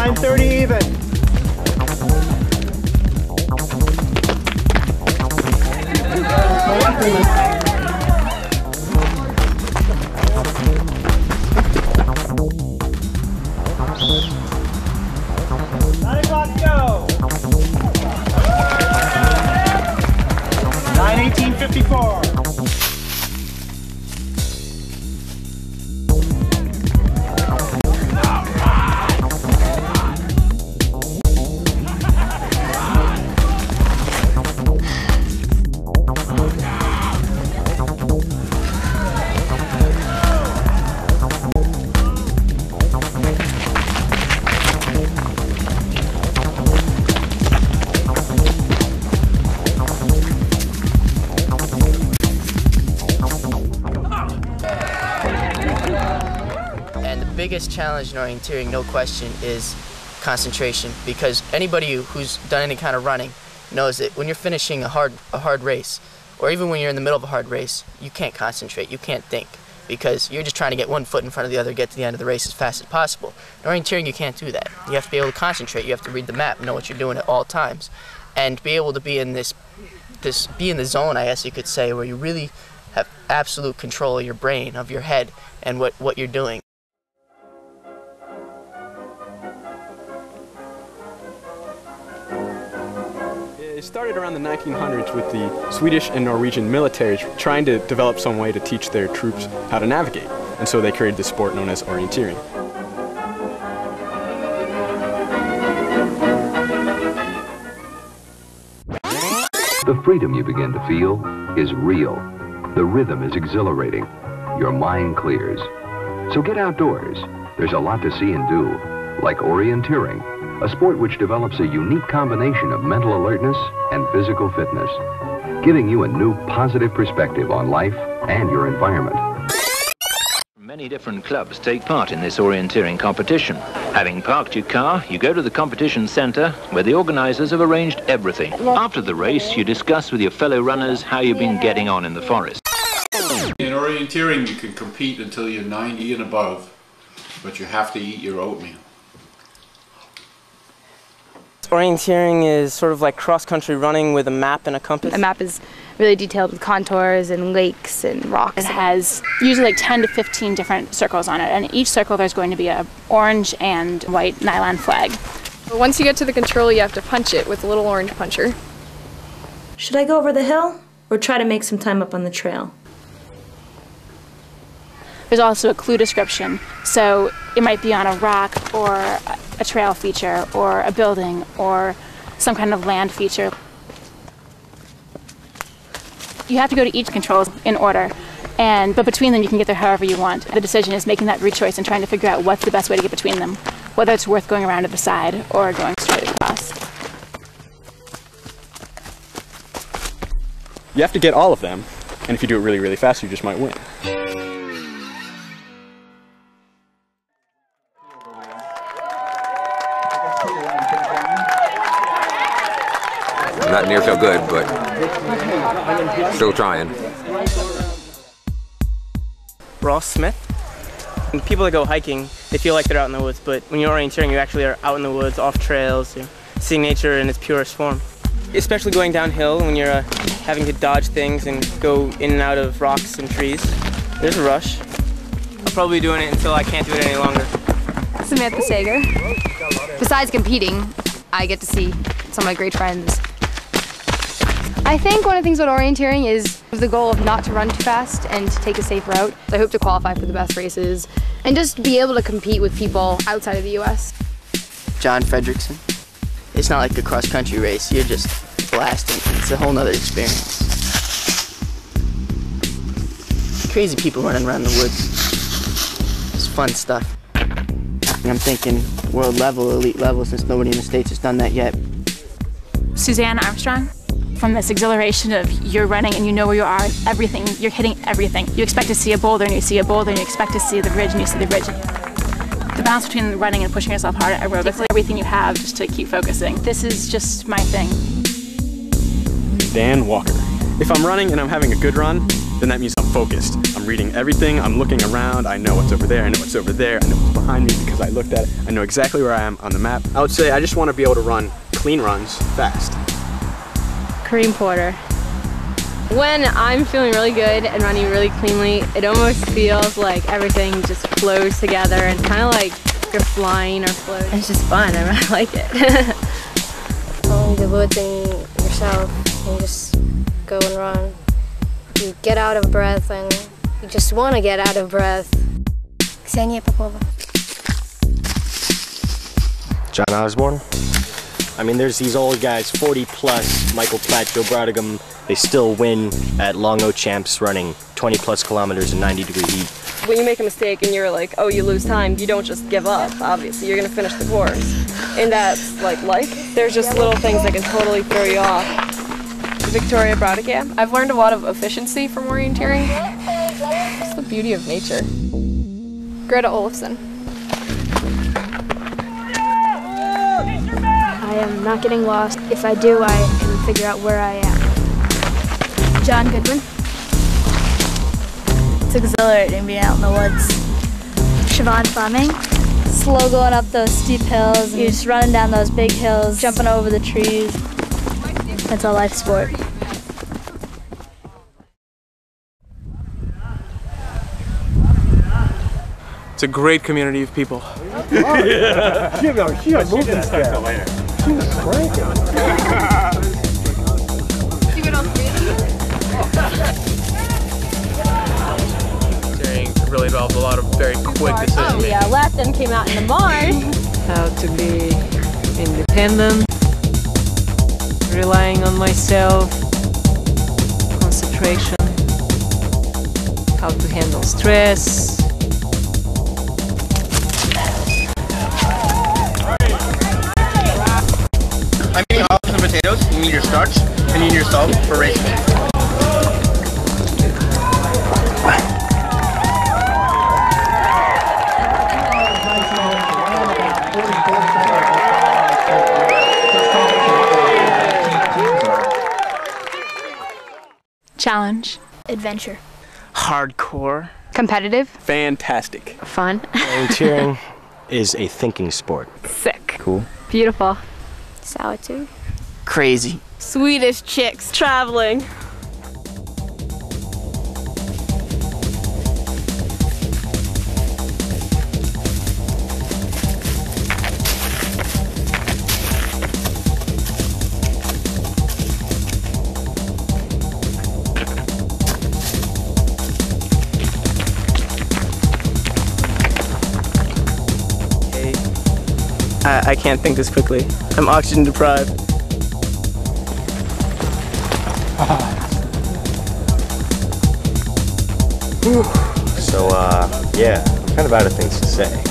9:30 even. Go. 9:18:54. The biggest challenge in orienteering, no question, is concentration, because anybody who's done any kind of running knows that when you're finishing a hard race, or even when you're in the middle of a hard race, you can't concentrate, you can't think, because you're just trying to get one foot in front of the other, get to the end of the race as fast as possible. In orienteering, you can't do that. You have to be able to concentrate, you have to read the map, know what you're doing at all times, and be able to be in be in the zone, I guess you could say, where you really have absolute control of your brain, of your head, and what you're doing. It started around the 1900s with the Swedish and Norwegian militaries trying to develop some way to teach their troops how to navigate. And so they created the sport known as orienteering. The freedom you begin to feel is real. The rhythm is exhilarating. Your mind clears. So get outdoors. There's a lot to see and do, like orienteering, a sport which develops a unique combination of mental alertness and physical fitness, giving you a new positive perspective on life and your environment. Many different clubs take part in this orienteering competition. Having parked your car, you go to the competition center where the organizers have arranged everything. After the race, you discuss with your fellow runners how you've been getting on in the forest. In orienteering, you can compete until you're 90 and above, but you have to eat your oatmeal. Orienteering is sort of like cross-country running with a map and a compass. The map is really detailed with contours and lakes and rocks. It has usually like 10 to 15 different circles on it, and each circle there's going to be an orange and white nylon flag. Once you get to the control, you have to punch it with a little orange puncher. Should I go over the hill or try to make some time up on the trail? There's also a clue description, so it might be on a rock or a trail feature or a building or some kind of land feature. You have to go to each control in order, but between them you can get there however you want. The decision is making that route choice and trying to figure out what's the best way to get between them, whether it's worth going around to the side or going straight across. You have to get all of them, and if you do it really, really fast, you just might win. Not near so good, but still trying. Ross Smith. And people that go hiking, they feel like they're out in the woods, but when you're orienteering, you actually are out in the woods, off trails, you're seeing nature in its purest form. Especially going downhill when you're having to dodge things and go in and out of rocks and trees. There's a rush. I'll probably be doing it until I can't do it any longer. Samantha Sager. Besides competing, I get to see some of my great friends. I think one of the things about orienteering is the goal of not to run too fast and to take a safe route. I hope to qualify for the best races and just be able to compete with people outside of the U.S. John Fredrickson. It's not like a cross-country race, you're just blasting. It's a whole nother experience. Crazy people running around the woods. It's fun stuff. I'm thinking world level, elite level, since nobody in the States has done that yet. Suzanne Armstrong. From this exhilaration of you're running and you know where you are and everything, you're hitting everything. You expect to see a boulder and you see a boulder, and you expect to see the ridge and you see the ridge. The balance between running and pushing yourself hard aerobically, everything you have just to keep focusing. This is just my thing. Dan Walker. If I'm running and I'm having a good run, then that means I'm focused. I'm reading everything, I'm looking around, I know what's over there, I know what's over there, I know what's behind me because I looked at it, I know exactly where I am on the map. I would say I just want to be able to run clean runs fast. Cream porter. When I'm feeling really good and running really cleanly, it almost feels like everything just flows together and kind of like you're flying or floating. It's just fun, I really like it. The woods and yourself and just go and run. You get out of breath and you just want to get out of breath. Ksenia Popova. John Osborne. I mean, there's these old guys, 40 plus, Michael Platt, Joe Brodigan, they still win at Long O Champs running 20 plus kilometers in 90-degree heat. When you make a mistake and you're like, oh, you lose time, you don't just give up, obviously. You're gonna finish the course. And that's like life. There's just little things that can totally throw you off. Victoria Brodigan. I've learned a lot of efficiency from orienteering. It's the beauty of nature. Greta Olafson. I am not getting lost. If I do, I can figure out where I am. John Goodwin. It's exhilarating being out in the woods. Siobhan Fleming. Slow going up those steep hills. You're just running down those big hills, jumping over the trees. It's a life sport. It's a great community of people. Yeah. She was moving style. She was cranking. Really involved a lot of very quick decision making. Yeah, Latin came out in the marsh. How to be independent, relying on myself, concentration, how to handle stress. I'm eating olives and potatoes. You need your starch and you need your salt for racing. Challenge. Adventure. Hardcore. Competitive. Fantastic. Fun. Orienteering is a thinking sport. Sick. Cool. Beautiful. Solitude. Crazy. Swedish chicks traveling. I can't think this quickly. I'm oxygen deprived. So, yeah, I'm kind of out of things to say.